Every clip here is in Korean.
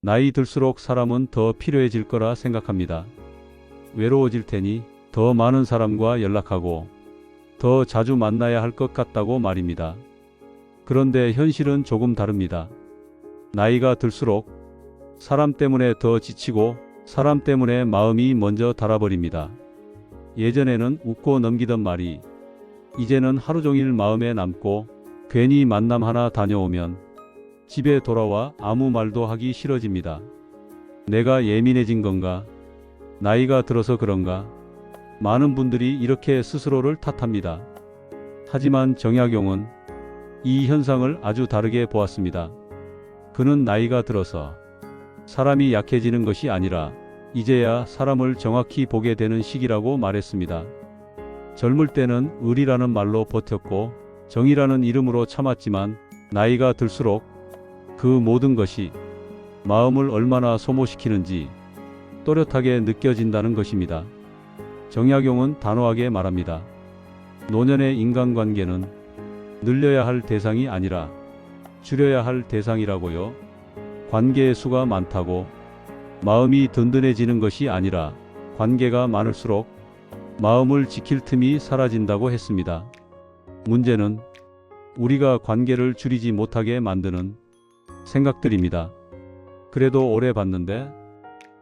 나이 들수록 사람은 더 필요해질 거라 생각합니다. 외로워질 테니 더 많은 사람과 연락하고 더 자주 만나야 할 것 같다고 말입니다. 그런데 현실은 조금 다릅니다. 나이가 들수록 사람 때문에 더 지치고 사람 때문에 마음이 먼저 닳아버립니다. 예전에는 웃고 넘기던 말이 이제는 하루 종일 마음에 남고 괜히 만남 하나 다녀오면 집에 돌아와 아무 말도 하기 싫어집니다. 내가 예민해진 건가? 나이가 들어서 그런가? 많은 분들이 이렇게 스스로를 탓합니다. 하지만 정약용은 이 현상을 아주 다르게 보았습니다. 그는 나이가 들어서 사람이 약해지는 것이 아니라 이제야 사람을 정확히 보게 되는 시기라고 말했습니다. 젊을 때는 의리라는 말로 버텼고 정의라는 이름으로 참았지만 나이가 들수록 그 모든 것이 마음을 얼마나 소모시키는지 또렷하게 느껴진다는 것입니다. 정약용은 단호하게 말합니다. 노년의 인간관계는 늘려야 할 대상이 아니라 줄여야 할 대상이라고요. 관계의 수가 많다고 마음이 든든해지는 것이 아니라 관계가 많을수록 마음을 지킬 틈이 사라진다고 했습니다. 문제는 우리가 관계를 줄이지 못하게 만드는 생각들입니다. 그래도 오래 봤는데,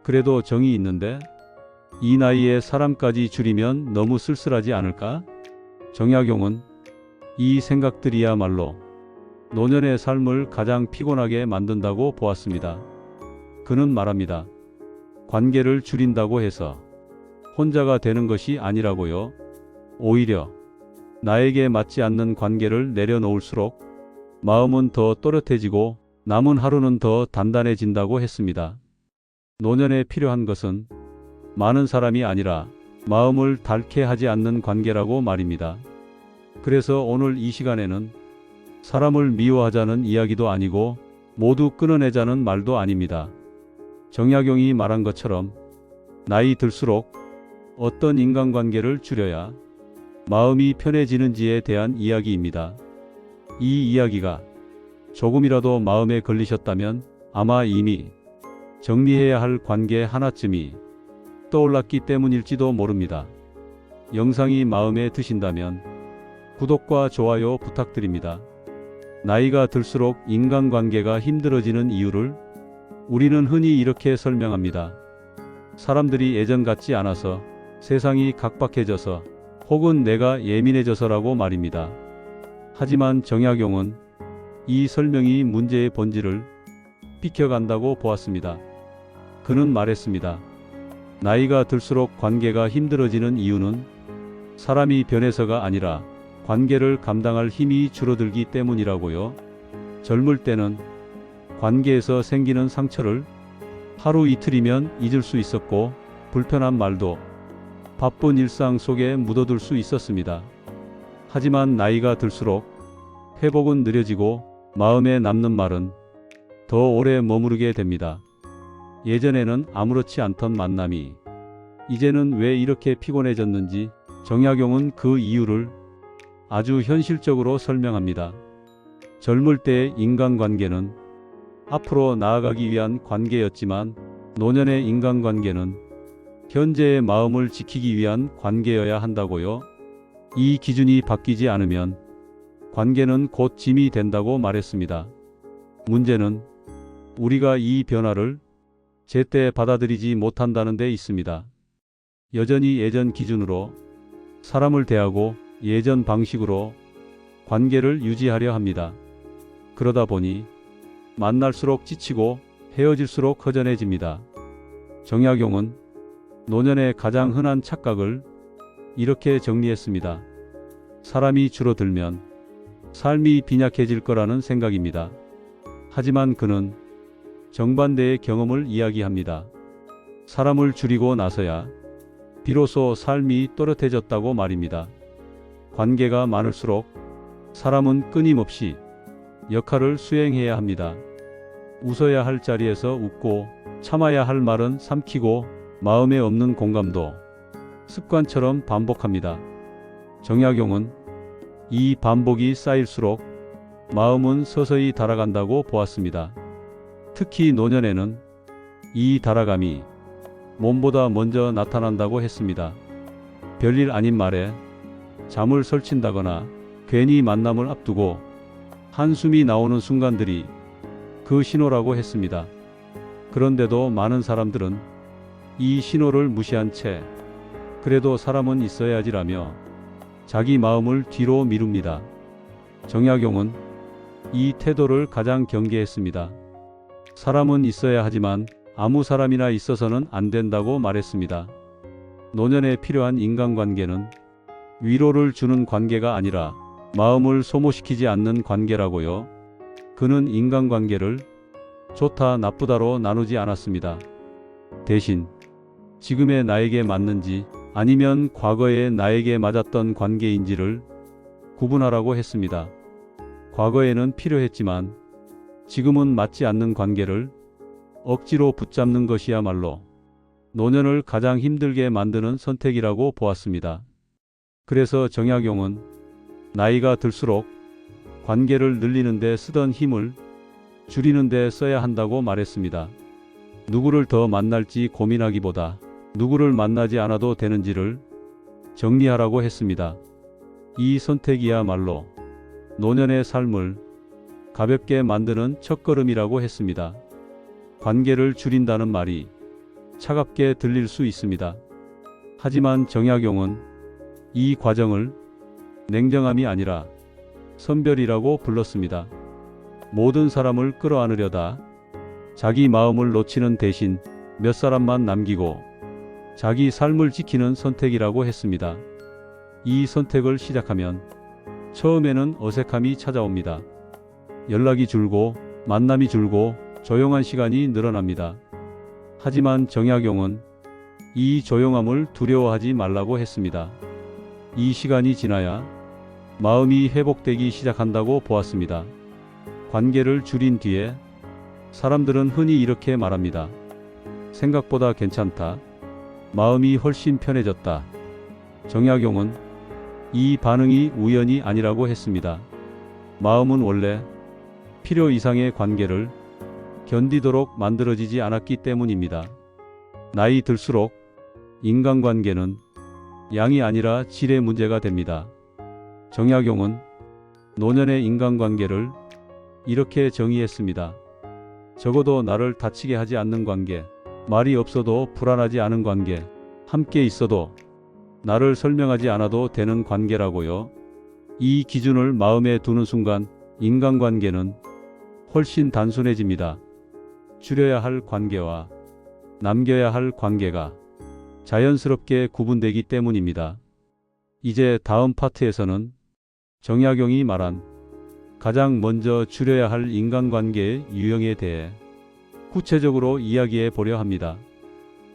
그래도 정이 있는데, 이 나이에 사람까지 줄이면 너무 쓸쓸하지 않을까? 정약용은 이 생각들이야말로 노년의 삶을 가장 피곤하게 만든다고 보았습니다. 그는 말합니다. 관계를 줄인다고 해서 혼자가 되는 것이 아니라고요. 오히려 나에게 맞지 않는 관계를 내려놓을수록 마음은 더 또렷해지고 남은 하루는 더 단단해진다고 했습니다. 노년에 필요한 것은 많은 사람이 아니라 마음을 닳게 하지 않는 관계라고 말입니다. 그래서 오늘 이 시간에는 사람을 미워하자는 이야기도 아니고 모두 끊어내자는 말도 아닙니다. 정약용이 말한 것처럼 나이 들수록 어떤 인간관계를 줄여야 마음이 편해지는지에 대한 이야기입니다. 이 이야기가 조금이라도 마음에 걸리셨다면 아마 이미 정리해야 할 관계 하나쯤이 떠올랐기 때문일지도 모릅니다. 영상이 마음에 드신다면 구독과 좋아요 부탁드립니다. 나이가 들수록 인간관계가 힘들어지는 이유를 우리는 흔히 이렇게 설명합니다. 사람들이 예전 같지 않아서, 세상이 각박해져서, 혹은 내가 예민해져서라고 말입니다. 하지만 정약용은 이 설명이 문제의 본질을 비켜간다고 보았습니다. 그는 말했습니다. 나이가 들수록 관계가 힘들어지는 이유는 사람이 변해서가 아니라 관계를 감당할 힘이 줄어들기 때문이라고요. 젊을 때는 관계에서 생기는 상처를 하루 이틀이면 잊을 수 있었고 불편한 말도 바쁜 일상 속에 묻어둘 수 있었습니다. 하지만 나이가 들수록 회복은 느려지고 마음에 남는 말은 더 오래 머무르게 됩니다. 예전에는 아무렇지 않던 만남이 이제는 왜 이렇게 피곤해졌는지 정약용은 그 이유를 아주 현실적으로 설명합니다. 젊을 때의 인간관계는 앞으로 나아가기 위한 관계였지만 노년의 인간관계는 현재의 마음을 지키기 위한 관계여야 한다고요. 이 기준이 바뀌지 않으면 관계는 곧 짐이 된다고 말했습니다. 문제는 우리가 이 변화를 제때 받아들이지 못한다는 데 있습니다. 여전히 예전 기준으로 사람을 대하고 예전 방식으로 관계를 유지하려 합니다. 그러다 보니 만날수록 지치고 헤어질수록 허전해집니다. 정약용은 노년의 가장 흔한 착각을 이렇게 정리했습니다. 사람이 줄어들면 삶이 빈약해질 거라는 생각입니다. 하지만 그는 정반대의 경험을 이야기합니다. 사람을 줄이고 나서야 비로소 삶이 또렷해졌다고 말입니다. 관계가 많을수록 사람은 끊임없이 역할을 수행해야 합니다. 웃어야 할 자리에서 웃고 참아야 할 말은 삼키고 마음에 없는 공감도 습관처럼 반복합니다. 정약용은 이 반복이 쌓일수록 마음은 서서히 닳아간다고 보았습니다. 특히 노년에는 이 달아감이 몸보다 먼저 나타난다고 했습니다. 별일 아닌 말에 잠을 설친다거나 괜히 만남을 앞두고 한숨이 나오는 순간들이 그 신호라고 했습니다. 그런데도 많은 사람들은 이 신호를 무시한 채 그래도 사람은 있어야지라며 자기 마음을 뒤로 미룹니다. 정약용은 이 태도를 가장 경계했습니다. 사람은 있어야 하지만 아무 사람이나 있어서는 안 된다고 말했습니다. 노년에 필요한 인간관계는 위로를 주는 관계가 아니라 마음을 소모시키지 않는 관계라고요. 그는 인간관계를 좋다 나쁘다로 나누지 않았습니다. 대신 지금의 나에게 맞는지 아니면 과거의 나에게 맞았던 관계인지를 구분하라고 했습니다. 과거에는 필요했지만 지금은 맞지 않는 관계를 억지로 붙잡는 것이야말로 노년을 가장 힘들게 만드는 선택이라고 보았습니다. 그래서 정약용은 나이가 들수록 관계를 늘리는 데 쓰던 힘을 줄이는 데 써야 한다고 말했습니다. 누구를 더 만날지 고민하기보다 누구를 만나지 않아도 되는지를 정리하라고 했습니다. 이 선택이야말로 노년의 삶을 가볍게 만드는 첫걸음이라고 했습니다. 관계를 줄인다는 말이 차갑게 들릴 수 있습니다. 하지만 정약용은 이 과정을 냉정함이 아니라 선별이라고 불렀습니다. 모든 사람을 끌어안으려다 자기 마음을 놓치는 대신 몇 사람만 남기고 자기 삶을 지키는 선택이라고 했습니다. 이 선택을 시작하면 처음에는 어색함이 찾아옵니다. 연락이 줄고 만남이 줄고 조용한 시간이 늘어납니다. 하지만 정약용은 이 조용함을 두려워하지 말라고 했습니다. 이 시간이 지나야 마음이 회복되기 시작한다고 보았습니다. 관계를 줄인 뒤에 사람들은 흔히 이렇게 말합니다. 생각보다 괜찮다. 마음이 훨씬 편해졌다. 정약용은 이 반응이 우연이 아니라고 했습니다. 마음은 원래 필요 이상의 관계를 견디도록 만들어지지 않았기 때문입니다. 나이 들수록 인간관계는 양이 아니라 질의 문제가 됩니다. 정약용은 노년의 인간관계를 이렇게 정의했습니다. 적어도 나를 다치게 하지 않는 관계, 말이 없어도 불안하지 않은 관계, 함께 있어도 나를 설명하지 않아도 되는 관계라고요. 이 기준을 마음에 두는 순간 인간관계는 훨씬 단순해집니다. 줄여야 할 관계와 남겨야 할 관계가 자연스럽게 구분되기 때문입니다. 이제 다음 파트에서는 정약용이 말한 가장 먼저 줄여야 할 인간관계의 유형에 대해 구체적으로 이야기해 보려 합니다.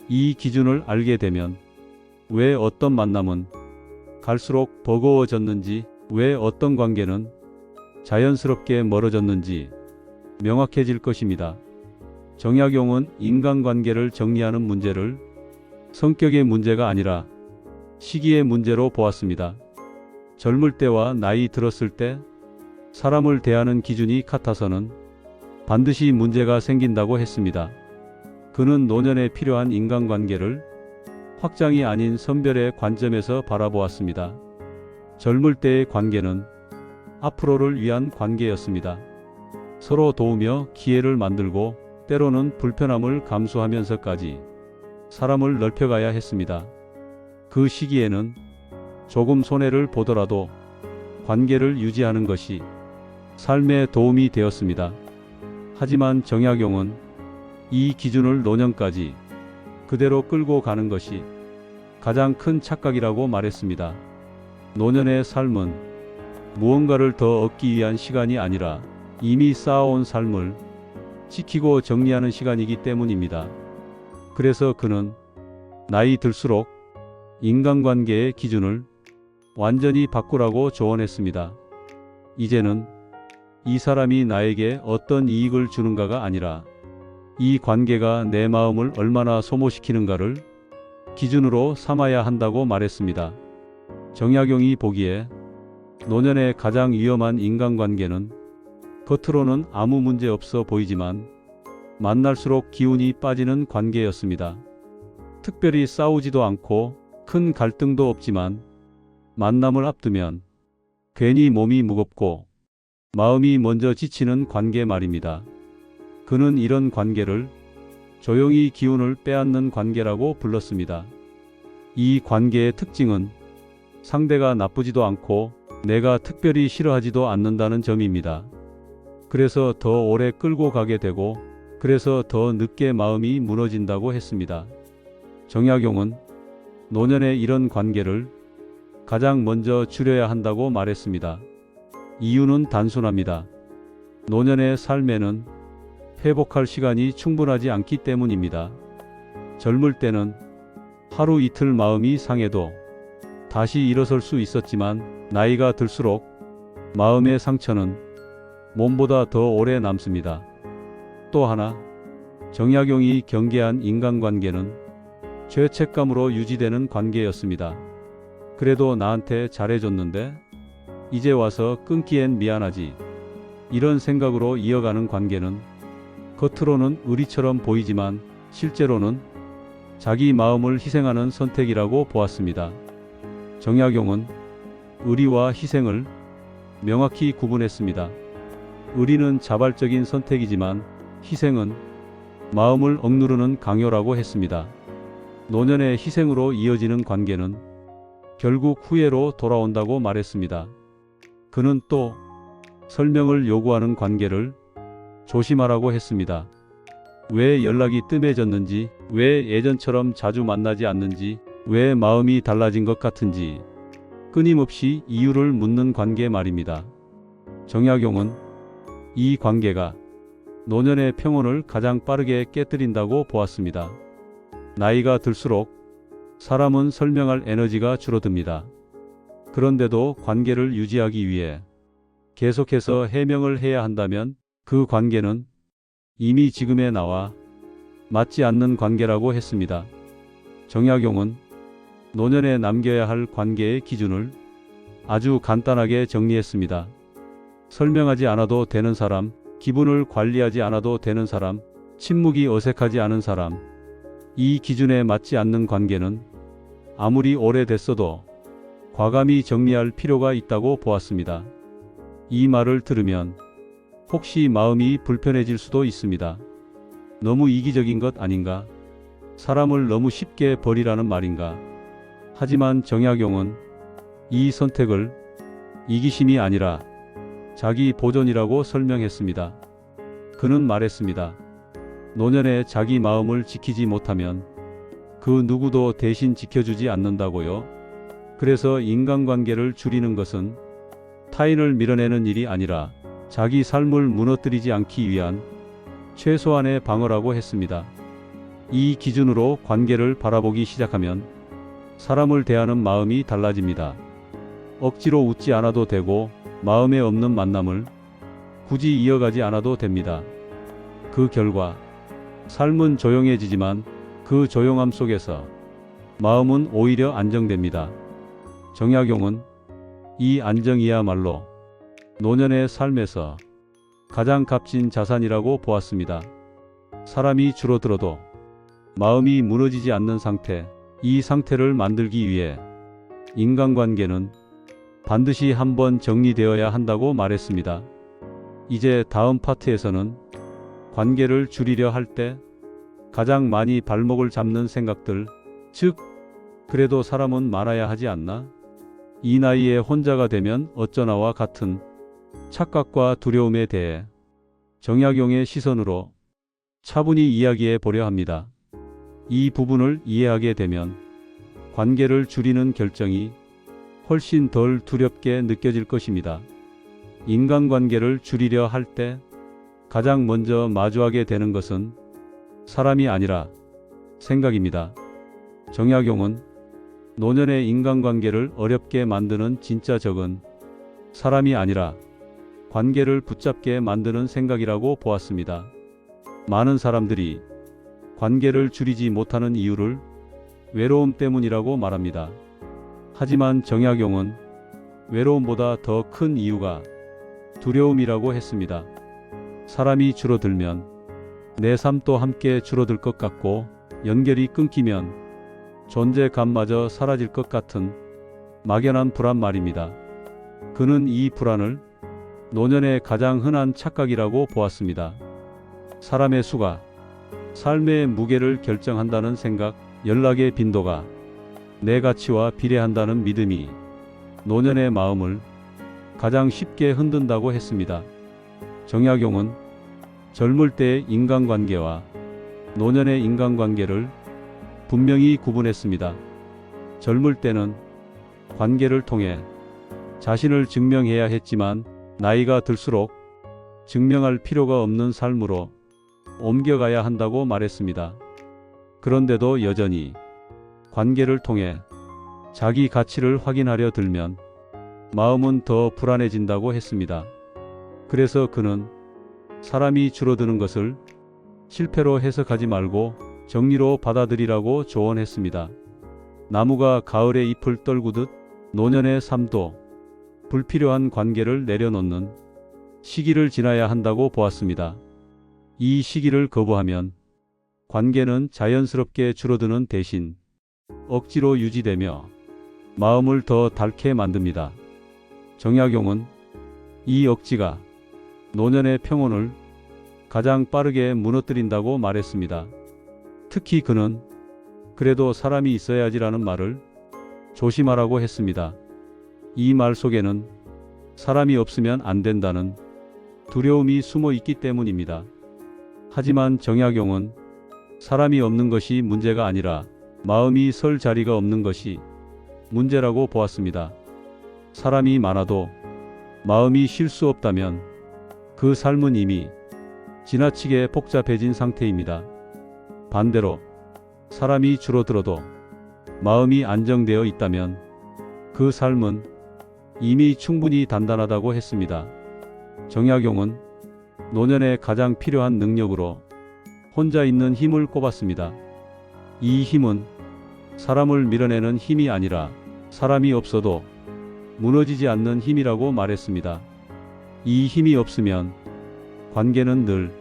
이 기준을 알게 되면 왜 어떤 만남은 갈수록 버거워졌는지, 왜 어떤 관계는 자연스럽게 멀어졌는지 명확해질 것입니다. 정약용은 인간관계를 정리하는 문제를 성격의 문제가 아니라 시기의 문제로 보았습니다. 젊을 때와 나이 들었을 때 사람을 대하는 기준이 같아서는 반드시 문제가 생긴다고 했습니다. 그는 노년에 필요한 인간관계를 확장이 아닌 선별의 관점에서 바라보았습니다. 젊을 때의 관계는 앞으로를 위한 관계였습니다. 서로 도우며 기회를 만들고 때로는 불편함을 감수하면서까지 사람을 넓혀가야 했습니다. 그 시기에는 조금 손해를 보더라도 관계를 유지하는 것이 삶에 도움이 되었습니다. 하지만 정약용은 이 기준을 노년까지 그대로 끌고 가는 것이 가장 큰 착각이라고 말했습니다. 노년의 삶은 무언가를 더 얻기 위한 시간이 아니라 이미 쌓아온 삶을 지키고 정리하는 시간이기 때문입니다. 그래서 그는 나이 들수록 인간관계의 기준을 완전히 바꾸라고 조언했습니다. 이제는 이 사람이 나에게 어떤 이익을 주는가가 아니라 이 관계가 내 마음을 얼마나 소모시키는가를 기준으로 삼아야 한다고 말했습니다. 정약용이 보기에 노년의 가장 위험한 인간관계는 겉으로는 아무 문제 없어 보이지만 만날수록 기운이 빠지는 관계였습니다. 특별히 싸우지도 않고 큰 갈등도 없지만 만남을 앞두면 괜히 몸이 무겁고 마음이 먼저 지치는 관계 말입니다. 그는 이런 관계를 조용히 기운을 빼앗는 관계라고 불렀습니다. 이 관계의 특징은 상대가 나쁘지도 않고 내가 특별히 싫어하지도 않는다는 점입니다. 그래서 더 오래 끌고 가게 되고 그래서 더 늦게 마음이 무너진다고 했습니다. 정약용은 노년의 이런 관계를 가장 먼저 줄여야 한다고 말했습니다. 이유는 단순합니다. 노년의 삶에는 회복할 시간이 충분하지 않기 때문입니다. 젊을 때는 하루 이틀 마음이 상해도 다시 일어설 수 있었지만 나이가 들수록 마음의 상처는 몸보다 더 오래 남습니다. 또 하나, 정약용이 경계한 인간관계는 죄책감으로 유지되는 관계였습니다. 그래도 나한테 잘해줬는데 이제 와서 끊기엔 미안하지. 이런 생각으로 이어가는 관계는 겉으로는 의리처럼 보이지만 실제로는 자기 마음을 희생하는 선택이라고 보았습니다. 정약용은 의리와 희생을 명확히 구분했습니다. 의리는 자발적인 선택이지만 희생은 마음을 억누르는 강요라고 했습니다. 노년의 희생으로 이어지는 관계는 결국 후회로 돌아온다고 말했습니다. 그는 또 설명을 요구하는 관계를 조심하라고 했습니다. 왜 연락이 뜸해졌는지, 왜 예전처럼 자주 만나지 않는지, 왜 마음이 달라진 것 같은지 끊임없이 이유를 묻는 관계 말입니다. 정약용은 이 관계가 노년의 평온을 가장 빠르게 깨뜨린다고 보았습니다. 나이가 들수록 사람은 설명할 에너지가 줄어듭니다. 그런데도 관계를 유지하기 위해 계속해서 해명을 해야 한다면 그 관계는 이미 지금의 나와 맞지 않는 관계라고 했습니다. 정약용은 노년에 남겨야 할 관계의 기준을 아주 간단하게 정리했습니다. 설명하지 않아도 되는 사람, 기분을 관리하지 않아도 되는 사람, 침묵이 어색하지 않은 사람. 이 기준에 맞지 않는 관계는 아무리 오래됐어도 과감히 정리할 필요가 있다고 보았습니다. 이 말을 들으면 혹시 마음이 불편해질 수도 있습니다. 너무 이기적인 것 아닌가? 사람을 너무 쉽게 버리라는 말인가? 하지만 정약용은 이 선택을 이기심이 아니라 자기 보존이라고 설명했습니다. 그는 말했습니다. 노년에 자기 마음을 지키지 못하면 그 누구도 대신 지켜주지 않는다고요. 그래서 인간관계를 줄이는 것은 타인을 밀어내는 일이 아니라 자기 삶을 무너뜨리지 않기 위한 최소한의 방어라고 했습니다. 이 기준으로 관계를 바라보기 시작하면 사람을 대하는 마음이 달라집니다. 억지로 웃지 않아도 되고 마음에 없는 만남을 굳이 이어가지 않아도 됩니다. 그 결과 삶은 조용해지지만 그 조용함 속에서 마음은 오히려 안정됩니다. 정약용은 이 안정이야말로 노년의 삶에서 가장 값진 자산이라고 보았습니다. 사람이 줄어들어도 마음이 무너지지 않는 상태, 이 상태를 만들기 위해 인간관계는 반드시 한번 정리되어야 한다고 말했습니다. 이제 다음 파트에서는 관계를 줄이려 할 때 가장 많이 발목을 잡는 생각들, 즉 그래도 사람은 말아야 하지 않나? 이 나이에 혼자가 되면 어쩌나와 같은 착각과 두려움에 대해 정약용의 시선으로 차분히 이야기해 보려 합니다. 이 부분을 이해하게 되면 관계를 줄이는 결정이 훨씬 덜 두렵게 느껴질 것입니다. 인간관계를 줄이려 할 때 가장 먼저 마주하게 되는 것은 사람이 아니라 생각입니다. 정약용은 노년의 인간관계를 어렵게 만드는 진짜 적은 사람이 아니라 관계를 붙잡게 만드는 생각이라고 보았습니다. 많은 사람들이 관계를 줄이지 못하는 이유를 외로움 때문이라고 말합니다. 하지만 정약용은 외로움보다 더 큰 이유가 두려움이라고 했습니다. 사람이 줄어들면 내 삶도 함께 줄어들 것 같고 연결이 끊기면 존재감마저 사라질 것 같은 막연한 불안 말입니다. 그는 이 불안을 노년의 가장 흔한 착각이라고 보았습니다. 사람의 수가 삶의 무게를 결정한다는 생각, 연락의 빈도가 내 가치와 비례한다는 믿음이 노년의 마음을 가장 쉽게 흔든다고 했습니다. 정약용은 젊을 때의 인간관계와 노년의 인간관계를 분명히 구분했습니다. 젊을 때는 관계를 통해 자신을 증명해야 했지만 나이가 들수록 증명할 필요가 없는 삶으로 옮겨가야 한다고 말했습니다. 그런데도 여전히 관계를 통해 자기 가치를 확인하려 들면 마음은 더 불안해진다고 했습니다. 그래서 그는 사람이 줄어드는 것을 실패로 해석하지 말고 정리로 받아들이라고 조언했습니다. 나무가 가을에 잎을 떨구듯 노년의 삶도 불필요한 관계를 내려놓는 시기를 지나야 한다고 보았습니다. 이 시기를 거부하면 관계는 자연스럽게 줄어드는 대신 억지로 유지되며 마음을 더 닳게 만듭니다. 정약용은 이 억지가 노년의 평온을 가장 빠르게 무너뜨린다고 말했습니다. 특히 그는 그래도 사람이 있어야지라는 말을 조심하라고 했습니다. 이 말 속에는 사람이 없으면 안 된다는 두려움이 숨어 있기 때문입니다. 하지만 정약용은 사람이 없는 것이 문제가 아니라 마음이 설 자리가 없는 것이 문제라고 보았습니다. 사람이 많아도 마음이 쉴 수 없다면 그 삶은 이미 지나치게 복잡해진 상태입니다. 반대로 사람이 줄어들어도 마음이 안정되어 있다면 그 삶은 이미 충분히 단단하다고 했습니다. 정약용은 노년에 가장 필요한 능력으로 혼자 있는 힘을 꼽았습니다. 이 힘은 사람을 밀어내는 힘이 아니라 사람이 없어도 무너지지 않는 힘이라고 말했습니다. 이 힘이 없으면 관계는 늘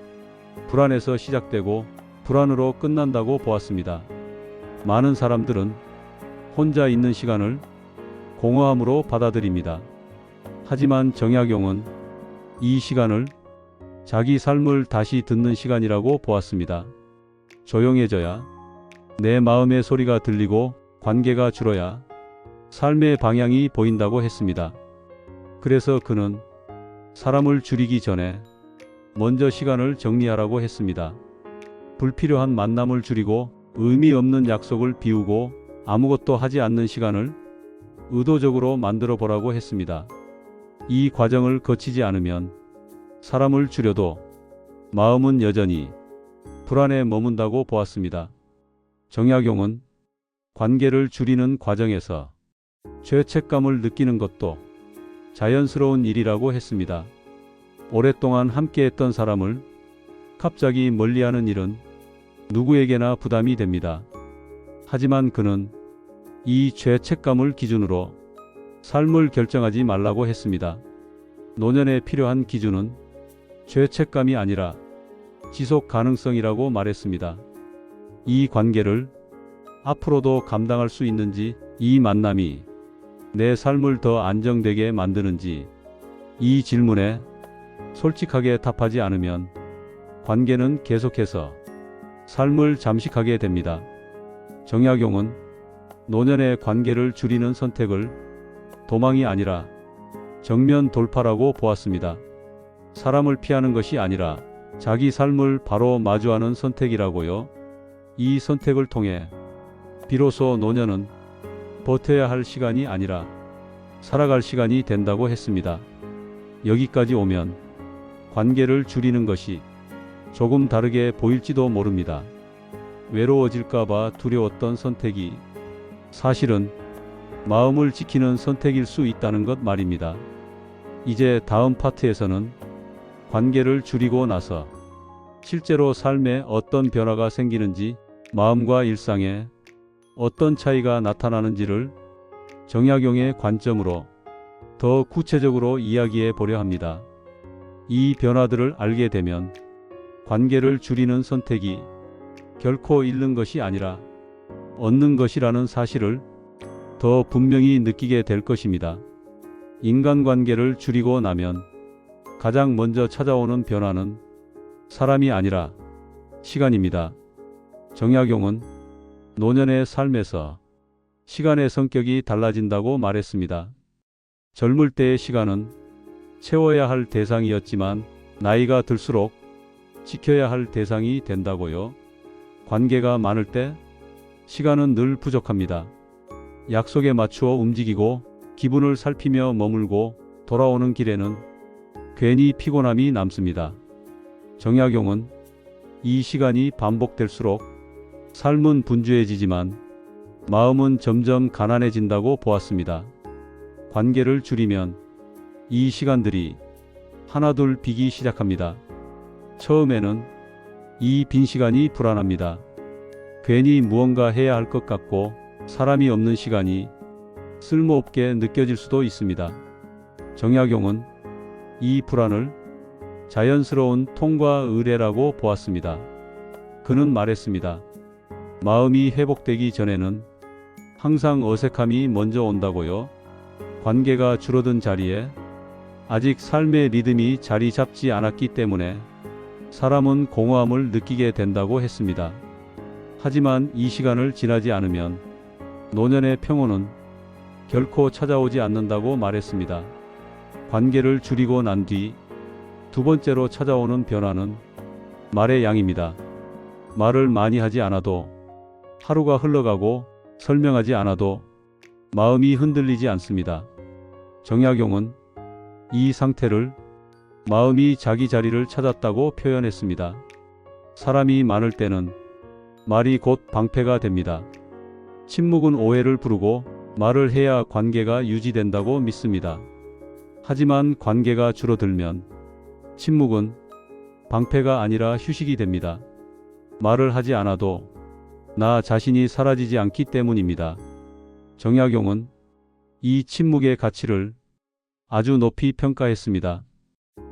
불안에서 시작되고 불안으로 끝난다고 보았습니다. 많은 사람들은 혼자 있는 시간을 공허함으로 받아들입니다. 하지만 정약용은 이 시간을 자기 삶을 다시 듣는 시간이라고 보았습니다. 조용해져야 내 마음의 소리가 들리고 관계가 줄어야 삶의 방향이 보인다고 했습니다. 그래서 그는 사람을 줄이기 전에 먼저 시간을 정리하라고 했습니다. 불필요한 만남을 줄이고 의미 없는 약속을 비우고 아무것도 하지 않는 시간을 의도적으로 만들어 보라고 했습니다. 이 과정을 거치지 않으면 사람을 줄여도 마음은 여전히 불안에 머문다고 보았습니다. 정약용은 관계를 줄이는 과정에서 죄책감을 느끼는 것도 자연스러운 일이라고 했습니다. 오랫동안 함께했던 사람을 갑자기 멀리하는 일은 누구에게나 부담이 됩니다. 하지만 그는 이 죄책감을 기준으로 삶을 결정하지 말라고 했습니다. 노년에 필요한 기준은 죄책감이 아니라 지속 가능성이라고 말했습니다. 이 관계를 앞으로도 감당할 수 있는지, 이 만남이 내 삶을 더 안정되게 만드는지, 이 질문에 솔직하게 답하지 않으면 관계는 계속해서 삶을 잠식하게 됩니다. 정약용은 노년의 관계를 줄이는 선택을 도망이 아니라 정면 돌파라고 보았습니다. 사람을 피하는 것이 아니라 자기 삶을 바로 마주하는 선택이라고요. 이 선택을 통해 비로소 노년은 버텨야 할 시간이 아니라 살아갈 시간이 된다고 했습니다. 여기까지 오면 관계를 줄이는 것이 조금 다르게 보일지도 모릅니다. 외로워질까봐 두려웠던 선택이 사실은 마음을 지키는 선택일 수 있다는 것 말입니다. 이제 다음 파트에서는 관계를 줄이고 나서 실제로 삶에 어떤 변화가 생기는지, 마음과 일상에 어떤 차이가 나타나는지를 정약용의 관점으로 더 구체적으로 이야기해 보려 합니다. 이 변화들을 알게 되면 관계를 줄이는 선택이 결코 잃는 것이 아니라 얻는 것이라는 사실을 더 분명히 느끼게 될 것입니다. 인간관계를 줄이고 나면 가장 먼저 찾아오는 변화는 사람이 아니라 시간입니다. 정약용은 노년의 삶에서 시간의 성격이 달라진다고 말했습니다. 젊을 때의 시간은 채워야 할 대상이었지만 나이가 들수록 지켜야 할 대상이 된다고요. 관계가 많을 때 시간은 늘 부족합니다. 약속에 맞추어 움직이고 기분을 살피며 머물고 돌아오는 길에는 괜히 피곤함이 남습니다. 정약용은 이 시간이 반복될수록 삶은 분주해지지만 마음은 점점 가난해진다고 보았습니다. 관계를 줄이면 이 시간들이 하나둘 비기 시작합니다. 처음에는 이 빈 시간이 불안합니다. 괜히 무언가 해야 할 것 같고 사람이 없는 시간이 쓸모없게 느껴질 수도 있습니다. 정약용은 이 불안을 자연스러운 통과 의례라고 보았습니다. 그는 말했습니다. 마음이 회복되기 전에는 항상 어색함이 먼저 온다고요. 관계가 줄어든 자리에 아직 삶의 리듬이 자리 잡지 않았기 때문에 사람은 공허함을 느끼게 된다고 했습니다. 하지만 이 시간을 지나지 않으면 노년의 평온은 결코 찾아오지 않는다고 말했습니다. 관계를 줄이고 난 뒤 두 번째로 찾아오는 변화는 말의 양입니다. 말을 많이 하지 않아도, 하루가 흘러가고 설명하지 않아도 마음이 흔들리지 않습니다. 정약용은 이 상태를 마음이 자기 자리를 찾았다고 표현했습니다. 사람이 많을 때는 말이 곧 방패가 됩니다. 침묵은 오해를 부르고 말을 해야 관계가 유지된다고 믿습니다. 하지만 관계가 줄어들면 침묵은 방패가 아니라 휴식이 됩니다. 말을 하지 않아도 나 자신이 사라지지 않기 때문입니다. 정약용은 이 침묵의 가치를 아주 높이 평가했습니다.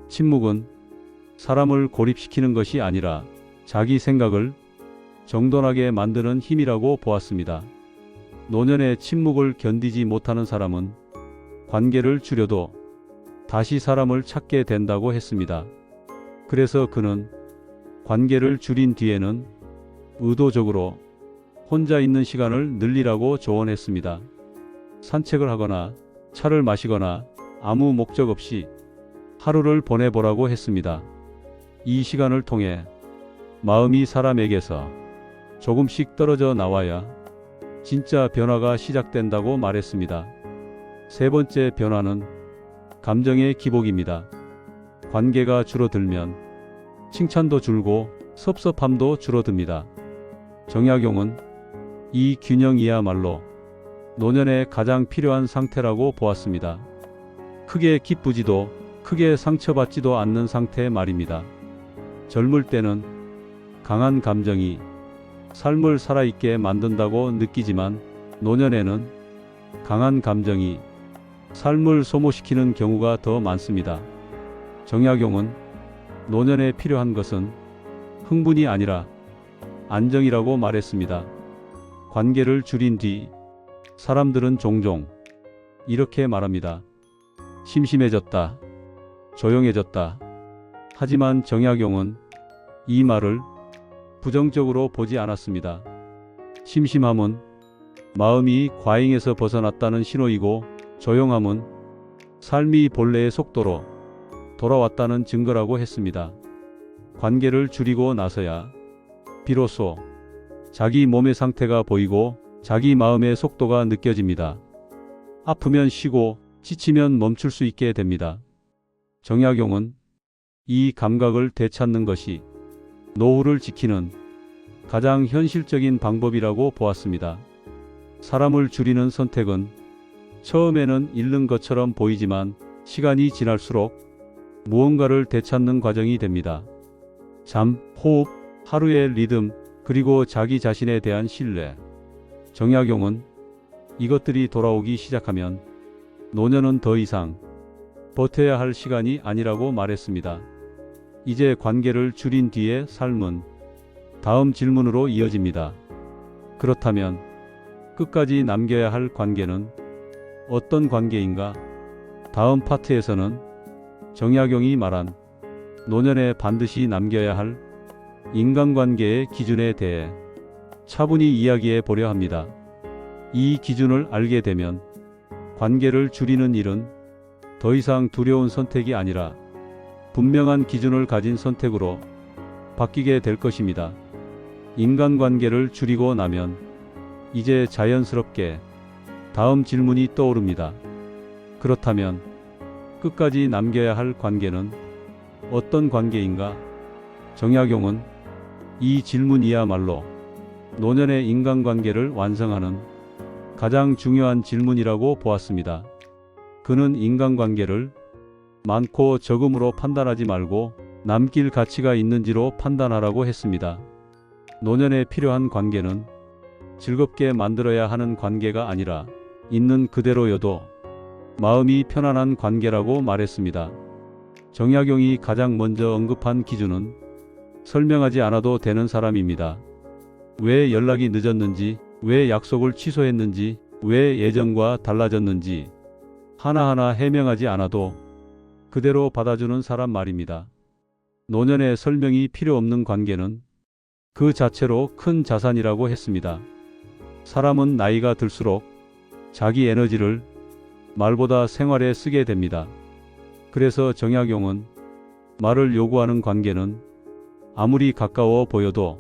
침묵은 사람을 고립시키는 것이 아니라 자기 생각을 정돈하게 만드는 힘이라고 보았습니다. 노년의 침묵을 견디지 못하는 사람은 관계를 줄여도 다시 사람을 찾게 된다고 했습니다. 그래서 그는 관계를 줄인 뒤에는 의도적으로 혼자 있는 시간을 늘리라고 조언했습니다. 산책을 하거나 차를 마시거나 아무 목적 없이 하루를 보내보라고 했습니다. 이 시간을 통해 마음이 사람에게서 조금씩 떨어져 나와야 진짜 변화가 시작된다고 말했습니다. 세 번째 변화는 감정의 기복입니다. 관계가 줄어들면 칭찬도 줄고 섭섭함도 줄어듭니다. 정약용은 이 균형이야말로 노년에 가장 필요한 상태라고 보았습니다. 크게 기쁘지도 크게 상처받지도 않는 상태 말입니다. 젊을 때는 강한 감정이 삶을 살아있게 만든다고 느끼지만 노년에는 강한 감정이 삶을 소모시키는 경우가 더 많습니다. 정약용은 노년에 필요한 것은 흥분이 아니라 안정이라고 말했습니다. 관계를 줄인 뒤 사람들은 종종 이렇게 말합니다. 심심해졌다. 조용해졌다. 하지만 정약용은 이 말을 부정적으로 보지 않았습니다. 심심함은 마음이 과잉에서 벗어났다는 신호이고 조용함은 삶이 본래의 속도로 돌아왔다는 증거라고 했습니다. 관계를 줄이고 나서야 비로소 자기 몸의 상태가 보이고 자기 마음의 속도가 느껴집니다. 아프면 쉬고 지치면 멈출 수 있게 됩니다. 정약용은 이 감각을 되찾는 것이 노후를 지키는 가장 현실적인 방법이라고 보았습니다. 사람을 줄이는 선택은 처음에는 잃는 것처럼 보이지만 시간이 지날수록 무언가를 되찾는 과정이 됩니다. 잠, 호흡, 하루의 리듬, 그리고 자기 자신에 대한 신뢰. 정약용은 이것들이 돌아오기 시작하면 노년은 더 이상 버텨야 할 시간이 아니라고 말했습니다. 이제 관계를 줄인 뒤에 삶은 다음 질문으로 이어집니다. 그렇다면 끝까지 남겨야 할 관계는 어떤 관계인가? 다음 파트에서는 정약용이 말한 노년에 반드시 남겨야 할 인간관계의 기준에 대해 차분히 이야기해 보려 합니다. 이 기준을 알게 되면 관계를 줄이는 일은 더 이상 두려운 선택이 아니라 분명한 기준을 가진 선택으로 바뀌게 될 것입니다. 인간관계를 줄이고 나면 이제 자연스럽게 다음 질문이 떠오릅니다. 그렇다면 끝까지 남겨야 할 관계는 어떤 관계인가? 정약용은 이 질문이야말로 노년의 인간관계를 완성하는 가장 중요한 질문이라고 보았습니다. 그는 인간관계를 많고 적음으로 판단하지 말고 남길 가치가 있는지로 판단하라고 했습니다. 노년에 필요한 관계는 즐겁게 만들어야 하는 관계가 아니라 있는 그대로여도 마음이 편안한 관계라고 말했습니다. 정약용이 가장 먼저 언급한 기준은 설명하지 않아도 되는 사람입니다. 왜 연락이 늦었는지, 왜 약속을 취소했는지, 왜 예전과 달라졌는지 하나하나 해명하지 않아도 그대로 받아주는 사람 말입니다. 노년에 설명이 필요 없는 관계는 그 자체로 큰 자산이라고 했습니다. 사람은 나이가 들수록 자기 에너지를 말보다 생활에 쓰게 됩니다. 그래서 정약용은 말을 요구하는 관계는 아무리 가까워 보여도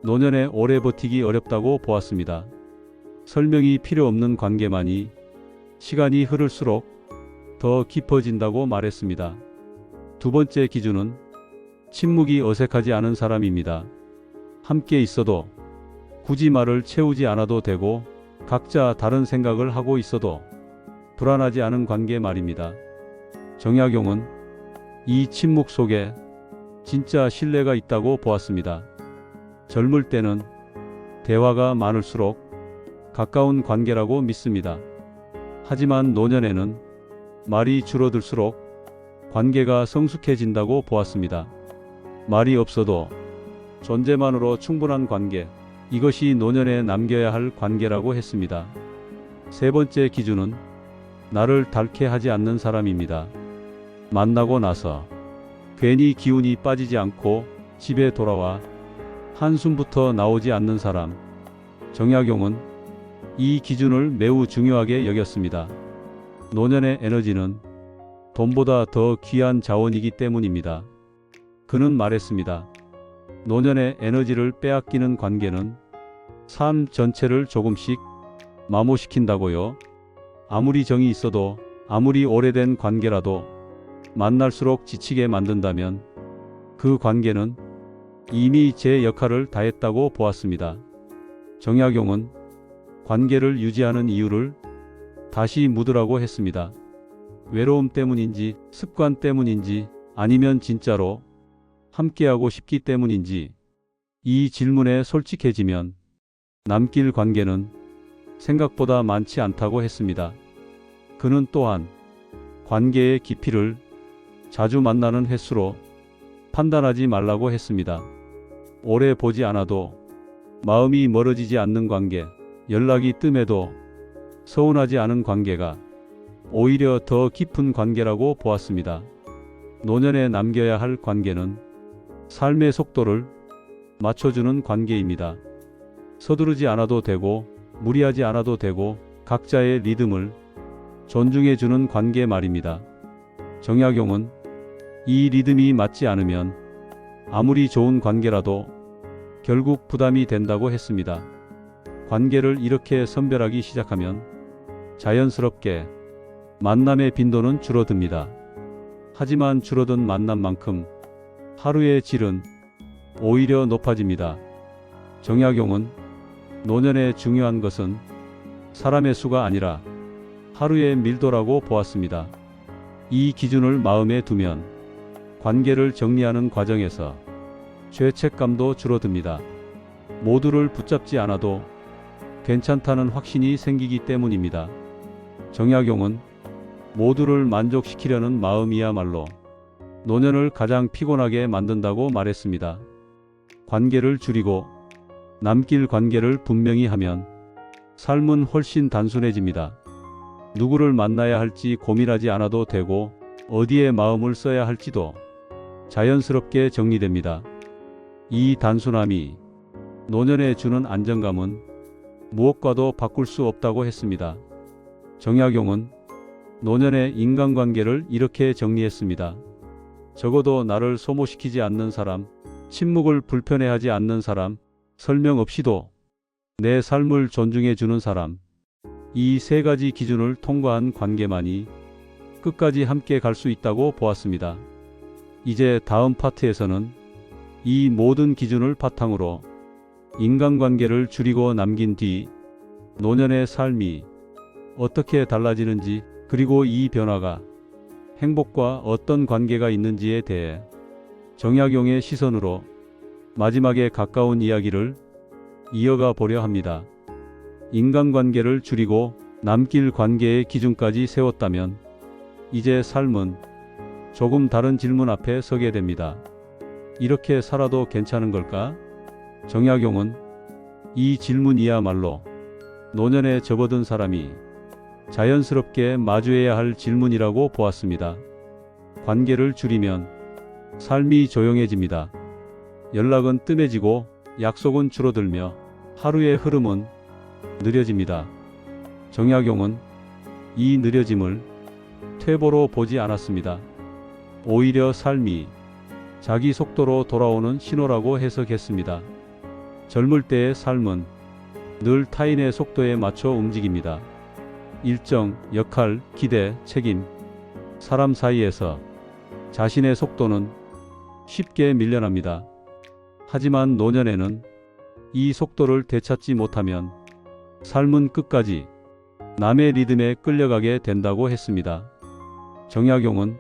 노년에 오래 버티기 어렵다고 보았습니다. 설명이 필요 없는 관계만이 시간이 흐를수록 더 깊어진다고 말했습니다. 두 번째 기준은 침묵이 어색하지 않은 사람입니다. 함께 있어도 굳이 말을 채우지 않아도 되고 각자 다른 생각을 하고 있어도 불안하지 않은 관계 말입니다. 정약용은 이 침묵 속에 진짜 신뢰가 있다고 보았습니다. 젊을 때는 대화가 많을수록 가까운 관계라고 믿습니다. 하지만 노년에는 말이 줄어들수록 관계가 성숙해진다고 보았습니다. 말이 없어도 존재만으로 충분한 관계, 이것이 노년에 남겨야 할 관계라고 했습니다. 세 번째 기준은 나를 닳게 하지 않는 사람입니다. 만나고 나서 괜히 기운이 빠지지 않고 집에 돌아와 한숨부터 나오지 않는 사람. 정약용은 이 기준을 매우 중요하게 여겼습니다. 노년의 에너지는 돈보다 더 귀한 자원이기 때문입니다. 그는 말했습니다. 노년의 에너지를 빼앗기는 관계는 삶 전체를 조금씩 마모시킨다고요. 아무리 정이 있어도, 아무리 오래된 관계라도 만날수록 지치게 만든다면 그 관계는 이미 제 역할을 다했다고 보았습니다. 정약용은 관계를 유지하는 이유를 다시 묻으라고 했습니다. 외로움 때문인지, 습관 때문인지, 아니면 진짜로 함께하고 싶기 때문인지 이 질문에 솔직해지면 남길 관계는 생각보다 많지 않다고 했습니다. 그는 또한 관계의 깊이를 자주 만나는 횟수로 판단하지 말라고 했습니다. 오래 보지 않아도 마음이 멀어지지 않는 관계, 연락이 뜸해도 서운하지 않은 관계가 오히려 더 깊은 관계라고 보았습니다. 노년에 남겨야 할 관계는 삶의 속도를 맞춰주는 관계입니다. 서두르지 않아도 되고 무리하지 않아도 되고 각자의 리듬을 존중해주는 관계 말입니다. 정약용은 이 리듬이 맞지 않으면 아무리 좋은 관계라도 결국 부담이 된다고 했습니다. 관계를 이렇게 선별하기 시작하면 자연스럽게 만남의 빈도는 줄어듭니다. 하지만 줄어든 만남만큼 하루의 질은 오히려 높아집니다. 정약용은 노년에 중요한 것은 사람의 수가 아니라 하루의 밀도라고 보았습니다. 이 기준을 마음에 두면 관계를 정리하는 과정에서 죄책감도 줄어듭니다. 모두를 붙잡지 않아도 괜찮다는 확신이 생기기 때문입니다. 정약용은 모두를 만족시키려는 마음이야말로 노년을 가장 피곤하게 만든다고 말했습니다. 관계를 줄이고 남길 관계를 분명히 하면 삶은 훨씬 단순해집니다. 누구를 만나야 할지 고민하지 않아도 되고 어디에 마음을 써야 할지도 자연스럽게 정리됩니다. 이 단순함이 노년에 주는 안정감은 무엇과도 바꿀 수 없다고 했습니다. 정약용은 노년의 인간관계를 이렇게 정리했습니다. 적어도 나를 소모시키지 않는 사람, 침묵을 불편해하지 않는 사람, 설명 없이도 내 삶을 존중해 주는 사람, 이 세 가지 기준을 통과한 관계만이 끝까지 함께 갈 수 있다고 보았습니다. 이제 다음 파트에서는 이 모든 기준을 바탕으로 인간관계를 줄이고 남긴 뒤 노년의 삶이 어떻게 달라지는지, 그리고 이 변화가 행복과 어떤 관계가 있는지에 대해 정약용의 시선으로 마지막에 가까운 이야기를 이어가 보려 합니다. 인간관계를 줄이고 남길 관계의 기준까지 세웠다면 이제 삶은 조금 다른 질문 앞에 서게 됩니다. 이렇게 살아도 괜찮은 걸까? 정약용은 이 질문이야말로 노년에 접어든 사람이 자연스럽게 마주해야 할 질문이라고 보았습니다. 관계를 줄이면 삶이 조용해집니다. 연락은 뜸해지고 약속은 줄어들며 하루의 흐름은 느려집니다. 정약용은 이 느려짐을 퇴보로 보지 않았습니다. 오히려 삶이 자기 속도로 돌아오는 신호라고 해석했습니다. 젊을 때의 삶은 늘 타인의 속도에 맞춰 움직입니다. 일정, 역할, 기대, 책임, 사람 사이에서 자신의 속도는 쉽게 밀려납니다. 하지만 노년에는 이 속도를 되찾지 못하면 삶은 끝까지 남의 리듬에 끌려가게 된다고 했습니다. 정약용은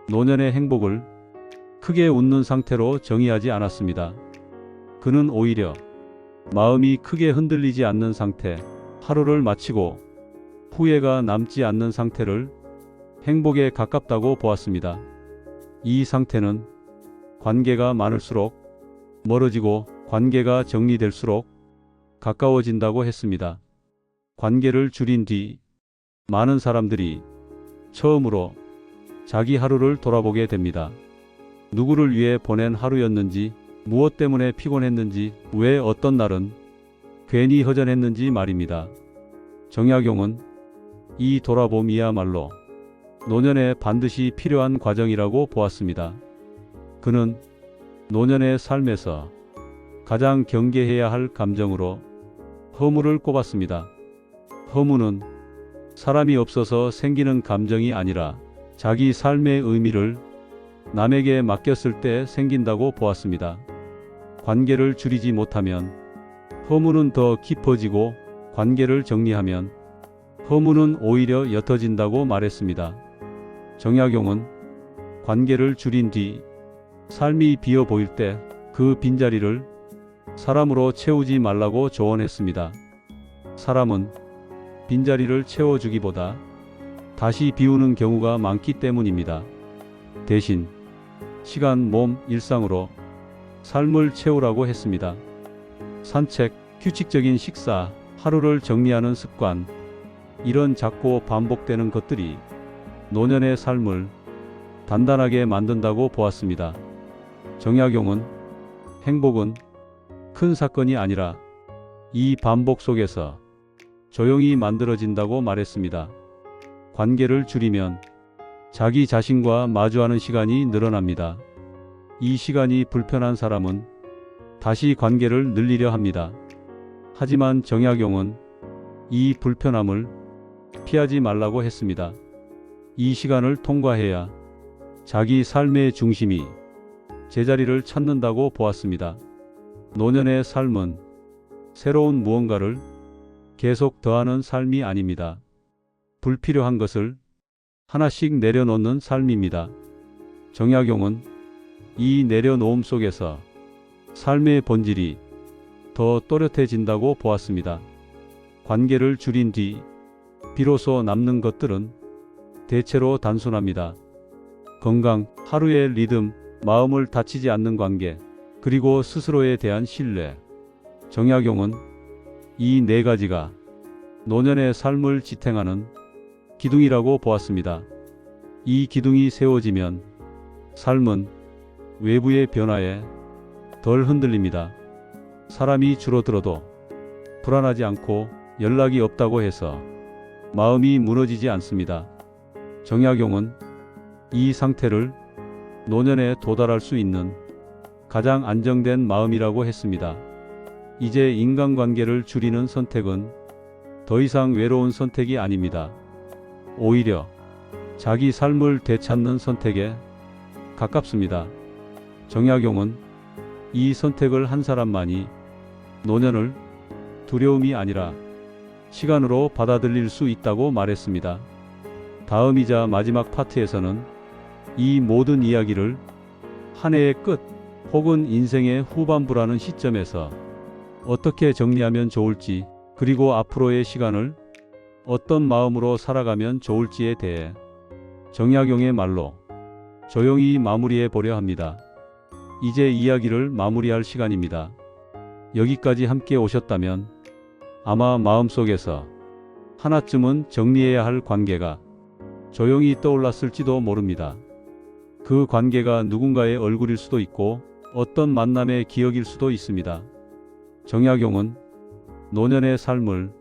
노년의 행복을 크게 웃는 상태로 정의하지 않았습니다. 그는 오히려 마음이 크게 흔들리지 않는 상태, 하루를 마치고 후회가 남지 않는 상태를 행복에 가깝다고 보았습니다. 이 상태는 관계가 많을수록 멀어지고 관계가 정리될수록 가까워진다고 했습니다. 관계를 줄인 뒤 많은 사람들이 처음으로 자기 하루를 돌아보게 됩니다. 누구를 위해 보낸 하루였는지, 무엇 때문에 피곤했는지, 왜 어떤 날은 괜히 허전했는지 말입니다. 정약용은 이 돌아봄이야말로 노년에 반드시 필요한 과정이라고 보았습니다. 그는 노년의 삶에서 가장 경계해야 할 감정으로 허무를 꼽았습니다. 허무는 사람이 없어서 생기는 감정이 아니라 자기 삶의 의미를 남에게 맡겼을 때 생긴다고 보았습니다. 관계를 줄이지 못하면 허무는 더 깊어지고 관계를 정리하면 허무는 오히려 옅어진다고 말했습니다. 정약용은 관계를 줄인 뒤 삶이 비어 보일 때 그 빈자리를 사람으로 채우지 말라고 조언했습니다. 사람은 빈자리를 채워주기보다 다시 비우는 경우가 많기 때문입니다. 대신 시간, 몸, 일상으로 삶을 채우라고 했습니다. 산책, 규칙적인 식사, 하루를 정리하는 습관, 이런 작고 반복되는 것들이 노년의 삶을 단단하게 만든다고 보았습니다. 정약용은 행복은 큰 사건이 아니라 이 반복 속에서 조용히 만들어진다고 말했습니다. 관계를 줄이면 자기 자신과 마주하는 시간이 늘어납니다. 이 시간이 불편한 사람은 다시 관계를 늘리려 합니다. 하지만 정약용은 이 불편함을 피하지 말라고 했습니다. 이 시간을 통과해야 자기 삶의 중심이 제자리를 찾는다고 보았습니다. 노년의 삶은 새로운 무언가를 계속 더하는 삶이 아닙니다. 불필요한 것을 하나씩 내려놓는 삶입니다. 정약용은 이 내려놓음 속에서 삶의 본질이 더 또렷해진다고 보았습니다. 관계를 줄인 뒤 비로소 남는 것들은 대체로 단순합니다. 건강, 하루의 리듬, 마음을 다치지 않는 관계, 그리고 스스로에 대한 신뢰. 정약용은 이 네 가지가 노년의 삶을 지탱하는 기둥이라고 보았습니다. 이 기둥이 세워지면 삶은 외부의 변화에 덜 흔들립니다. 사람이 줄어들어도 불안하지 않고 연락이 없다고 해서 마음이 무너지지 않습니다. 정약용은 이 상태를 노년에 도달할 수 있는 가장 안정된 마음이라고 했습니다. 이제 인간관계를 줄이는 선택은 더 이상 외로운 선택이 아닙니다. 오히려 자기 삶을 되찾는 선택에 가깝습니다. 정약용은 이 선택을 한 사람만이 노년을 두려움이 아니라 시간으로 받아들일 수 있다고 말했습니다. 다음이자 마지막 파트에서는 이 모든 이야기를 한 해의 끝 혹은 인생의 후반부라는 시점에서 어떻게 정리하면 좋을지, 그리고 앞으로의 시간을 어떤 마음으로 살아가면 좋을지에 대해 정약용의 말로 조용히 마무리해 보려 합니다. 이제 이야기를 마무리할 시간입니다. 여기까지 함께 오셨다면 아마 마음속에서 하나쯤은 정리해야 할 관계가 조용히 떠올랐을지도 모릅니다. 그 관계가 누군가의 얼굴일 수도 있고 어떤 만남의 기억일 수도 있습니다. 정약용은 노년의 삶을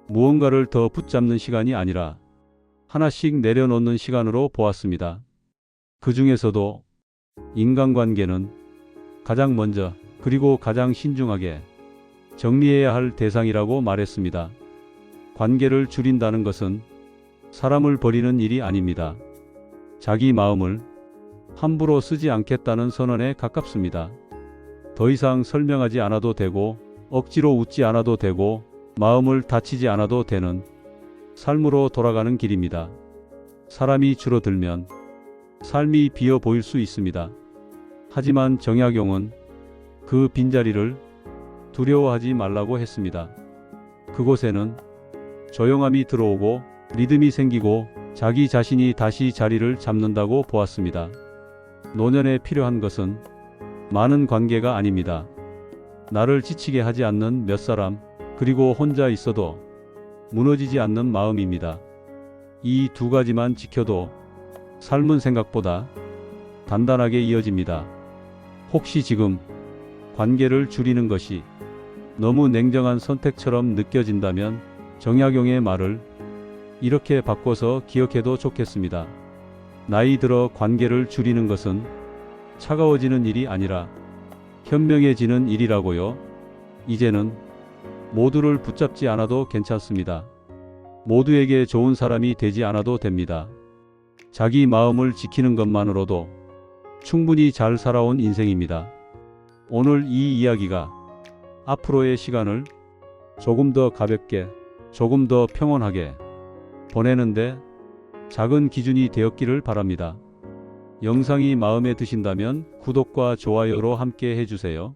무언가를 더 붙잡는 시간이 아니라 하나씩 내려놓는 시간으로 보았습니다. 그 중에서도 인간관계는 가장 먼저 그리고 가장 신중하게 정리해야 할 대상이라고 말했습니다. 관계를 줄인다는 것은 사람을 버리는 일이 아닙니다. 자기 마음을 함부로 쓰지 않겠다는 선언에 가깝습니다. 더 이상 설명하지 않아도 되고 억지로 웃지 않아도 되고 마음을 다치지 않아도 되는 삶으로 돌아가는 길입니다. 사람이 줄어들면 삶이 비어 보일 수 있습니다. 하지만 정약용은 그 빈자리를 두려워하지 말라고 했습니다. 그곳에는 조용함이 들어오고 리듬이 생기고 자기 자신이 다시 자리를 잡는다고 보았습니다. 노년에 필요한 것은 많은 관계가 아닙니다. 나를 지치게 하지 않는 몇 사람, 그리고 혼자 있어도 무너지지 않는 마음입니다. 이 두 가지만 지켜도 삶은 생각보다 단단하게 이어집니다. 혹시 지금 관계를 줄이는 것이 너무 냉정한 선택처럼 느껴진다면 정약용의 말을 이렇게 바꿔서 기억해도 좋겠습니다. 나이 들어 관계를 줄이는 것은 차가워지는 일이 아니라 현명해지는 일이라고요. 이제는 모두를 붙잡지 않아도 괜찮습니다. 모두에게 좋은 사람이 되지 않아도 됩니다. 자기 마음을 지키는 것만으로도 충분히 잘 살아온 인생입니다. 오늘 이 이야기가 앞으로의 시간을 조금 더 가볍게, 조금 더 평온하게 보내는데 작은 기준이 되었기를 바랍니다. 영상이 마음에 드신다면 구독과 좋아요로 함께 해주세요.